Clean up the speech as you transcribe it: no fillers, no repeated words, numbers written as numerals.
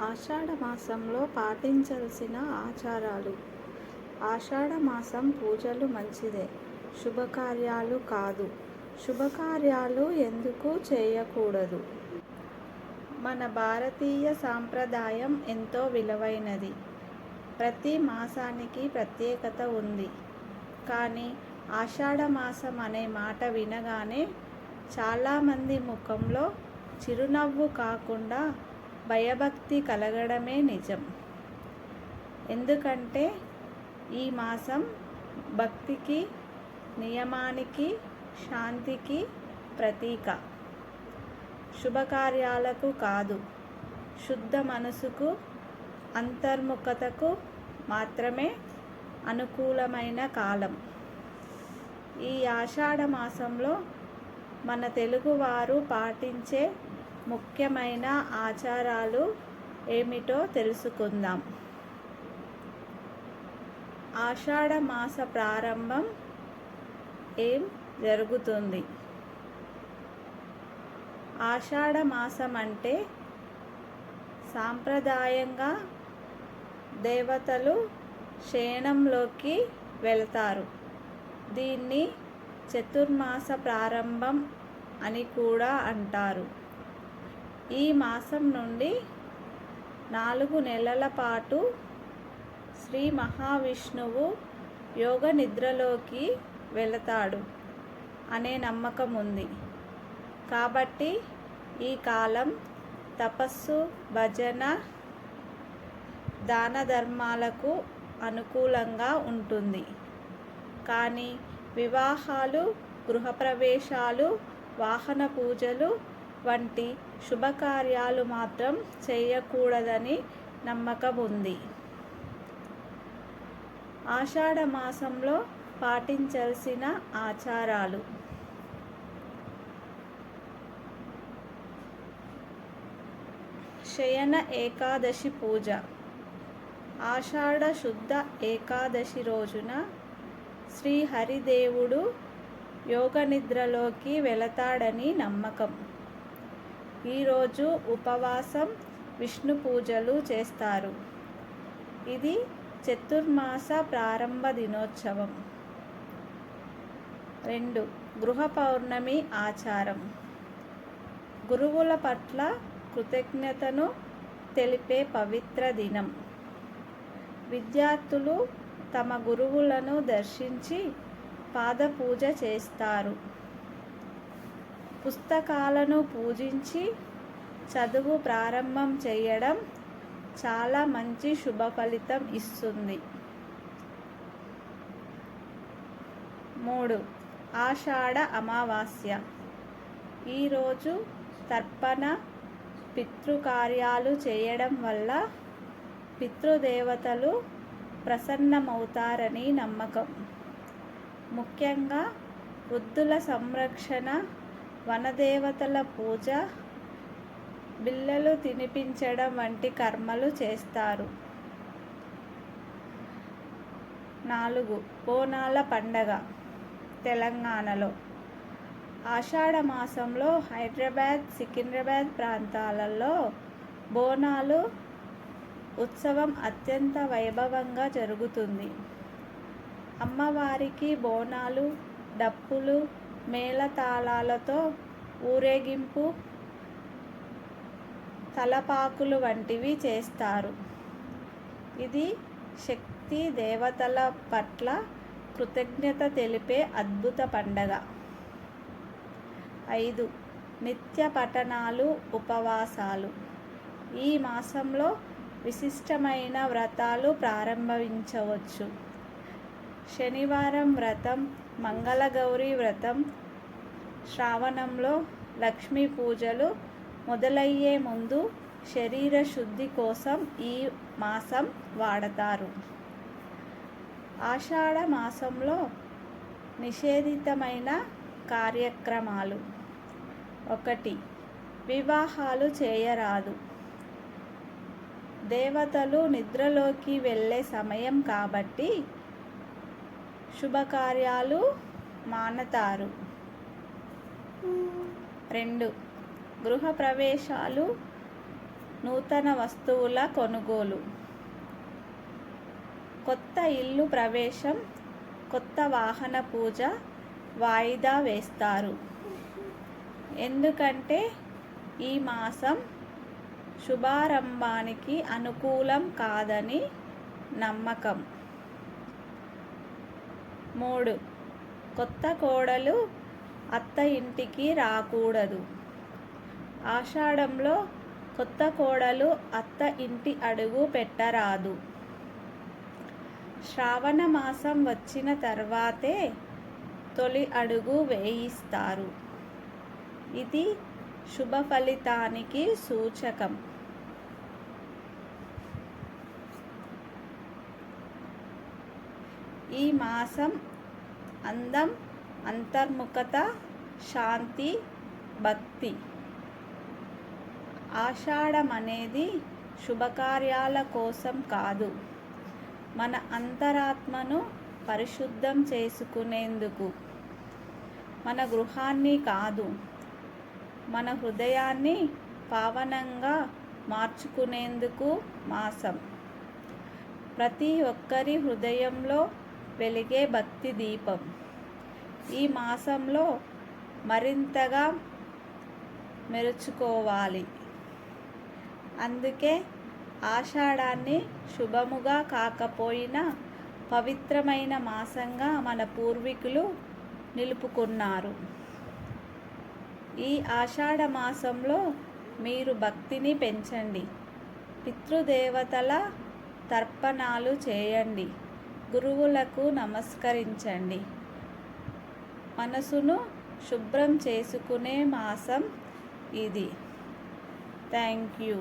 ఆషాఢ మాసంలో పాటించాల్సిన ఆచారాలు. ఆషాఢ మాసం పూజలు మంచిదే, శుభకార్యాలు కాదు. శుభకార్యాలు ఎందుకు చేయకూడదు? మన భారతీయ సాంప్రదాయం ఎంతో విలువైనది. ప్రతి మాసానికి ప్రత్యేకత ఉంది. కానీ ఆషాఢ మాసం అనే మాట వినగానే చాలామంది ముఖంలో చిరునవ్వు కాకుండా భయభక్తి కలగడమే నిజం. ఎందుకంటే ఈ మాసం భక్తికి, నియమానికి, శాంతికి ప్రతీక. శుభకార్యాలకు కాదు, శుద్ధ మనసుకు, అంతర్ముఖతకు మాత్రమే అనుకూలమైన కాలం. ఈ ఆషాఢ మాసంలో మన తెలుగువారు పాటించే ముఖ్యమైన ఆచారాలు ఏమిటో తెలుసుకుందాం. ఆషాఢ మాస ప్రారంభం ఏం జరుగుతుంది? ఆషాఢ మాసం అంటే సాంప్రదాయంగా దేవతలు శయనంలోకి వెళతారు. దీన్ని చతుర్మాస ప్రారంభం అని కూడా అంటారు. ఈ మాసం నుండి 4 నెలల పాటు శ్రీ మహావిష్ణువు యోగ నిద్రలోకి వెళతాడు అనే నమ్మకం ఉంది. కాబట్టి ఈ కాలం తపస్సు, భజన, దాన ధర్మాలకు అనుకూలంగా ఉంటుంది. కానీ వివాహాలు, గృహప్రవేశాలు, వాహన పూజలు వంటి శుభకార్యాలు మాత్రం చేయకూడదని నమ్మకం ఉంది. ఆషాఢ మాసంలో పాటించాల్సిన ఆచారాలు. శయన ఏకాదశి పూజ. ఆషాఢ శుద్ధ ఏకాదశి రోజున శ్రీహరిదేవుడు యోగ నిద్రలోకి వెళతాడని నమ్మకం. ఈరోజు ఉపవాసం, విష్ణు పూజలు చేస్తారు. ఇది చతుర్మాస ప్రారంభ దినోత్సవం. 2. గృహ పౌర్ణమి ఆచారం. గురువుల పట్ల కృతజ్ఞతను తెలిపే పవిత్ర దినం. విద్యార్థులు తమ గురువులను దర్శించి పాదపూజ చేస్తారు. పుస్తకాలను పూజించి చదువు ప్రారంభం చేయడం చాలా మంచి శుభ ఫలితం ఇస్తుంది. 3. ఆషాఢ అమావాస్య. ఈరోజు తర్పణ, పితృకార్యాలు చేయడం వల్ల పితృదేవతలు ప్రసన్నమవుతారని నమ్మకం. ముఖ్యంగా వృద్ధుల సంరక్షణ, వనదేవతల పూజ, బిళ్ళలు తినిపించడం వంటి కర్మలు చేస్తారు. 4. బోనాల పండగ. తెలంగాణలో ఆషాఢ మాసంలో హైదరాబాద్, సికింద్రాబాద్ ప్రాంతాలలో బోనాలు ఉత్సవం అత్యంత వైభవంగా జరుగుతుంది. అమ్మవారికి బోనాలు, డప్పులు, మేళతాళాలతో ఊరేగింపు, తలపాకులు వంటివి చేస్తారు. ఇది శక్తి దేవతల పట్ల కృతజ్ఞత తెలిపే అద్భుత పండగ. 5. నిత్య పఠనాలు, ఉపవాసాలు. ఈ మాసంలో విశిష్టమైన వ్రతాలు ప్రారంభించవచ్చు. శనివారం వ్రతం, మంగళగౌరి వ్రతం, శ్రావణంలో లక్ష్మీ పూజలు మొదలయ్యే ముందు శరీర శుద్ధి కోసం ఈ మాసం వాడతారు. ఆషాఢ మాసంలో నిషేధితమైన కార్యక్రమాలు. 1. వివాహాలు చేయరాదు. దేవతలు నిద్రలోకి వెళ్ళే సమయం కాబట్టి శుభకార్యాలు మానతారు. 2. గృహ ప్రవేశాలు, నూతన వస్తువుల కొనుగోలు, కొత్త ఇల్లు ప్రవేశం, కొత్త వాహన పూజ వాయిదా వేస్తారు. ఎందుకంటే ఈ మాసం శుభారంభానికి అనుకూలం కాదని నమ్మకం. 3. కొత్త కోడలు అత్త ఇంటికి రాకూడదు. ఆషాఢంలో కొత్త కోడలు అత్త ఇంటి అడుగు పెట్టరాదు. శ్రావణ మాసం వచ్చిన తర్వాతే తొలి అడుగు వేయిస్తారు. ఇది శుభ ఫలితానికి సూచకం. ఈ మాసం అందం, అంతర్ముఖత, శాంతి, భక్తి. ఆషాఢం అనేది శుభకార్యాల కోసం కాదు, మన అంతరాత్మను పరిశుద్ధం చేసుకునేందుకు. మన గృహాన్ని కాదు, మన హృదయాన్ని పావనంగా మార్చుకునేందుకు మాసం. ప్రతి ఒక్కరి హృదయంలో వెలిగే భక్తి దీపం ఈ మాసంలో మరింతగా మెరుచుకోవాలి. అందుకే ఆషాఢాన్ని శుభముగా కాకపోయినా పవిత్రమైన మాసంగా మన పూర్వీకులు నిలుపుకున్నారు. ఈ ఆషాఢ మాసంలో మీరు భక్తిని పెంచండి, పితృదేవతల తర్పణాలు చేయండి, గురువులకు నమస్కరించండి. మనసును శుభ్రం చేసుకునే మాసం ఇది. Thank you.